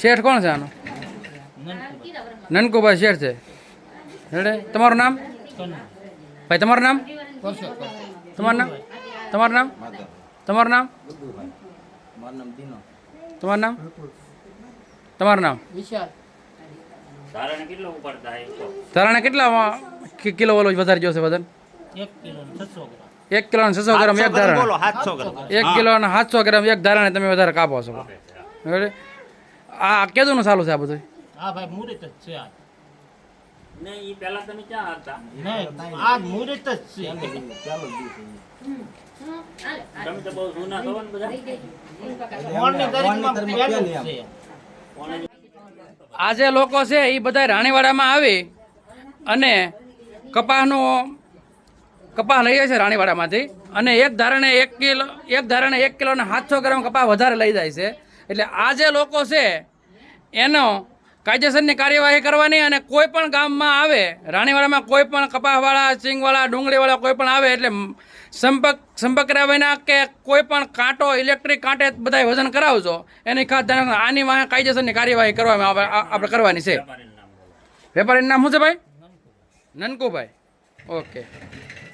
શેઠ કોણ છે આનો? નનકુભાઈ શેઠ છે. રેડે તમારું નામ ભાઈ? તમારું નામ? તમારું નામ? તમારું નામ? તમારું નામ? તમારું નામ? તમારું નામ? ધારાને કેટલા કિલો ઓલો વધારે જોશે વજન? 1 કિલો 600 ગ્રામ એક ધારા. 1 કિલો 700 ગ્રામ એક ધારાને તમે વધારે કાપો છો. આ કેદું ચાલુ છે આ બધું? હા ભાઈ મુહૂર્ત જ છે આ. નહીં ઈ પહેલા તમે ક્યાં હતા? નહીં આ મુહૂર્ત જ છે. તમે તો બહુ જૂના છો ને બધા. મોણની દરેકમાં પહેલું જ છે. આ જે લોકો છે એ બધા રાણીવાડામાં આવી અને કપાસ લઈએ છે રાણીવાડામાંથી, અને એક ધારણે 1 કિલો ને 700 ગ્રામ કપાસ વધારે લઈ જાય છે. એટલે આ જે લોકો છે એનો કાયદેસરની કાર્યવાહી કરવાની, અને કોઈ પણ ગામમાં આવે રાણીવાડામાં કોઈ પણ કપાસવાળા, સિંગવાળા, ડુંગળીવાળા કોઈ પણ આવે એટલે સંપર્ક કર્યા વિના કે કોઈ પણ કાંટો, ઇલેક્ટ્રિક કાંટે બધા વજન કરાવજો. એની ખાસ ધ્યાન રાખજો. આની વાંહે કાયદેસરની કાર્યવાહી કરવામાં આપણે કરવાની છે. વેપારીનું નામ શું છે ભાઈ? નનકુભાઈ. ઓકે.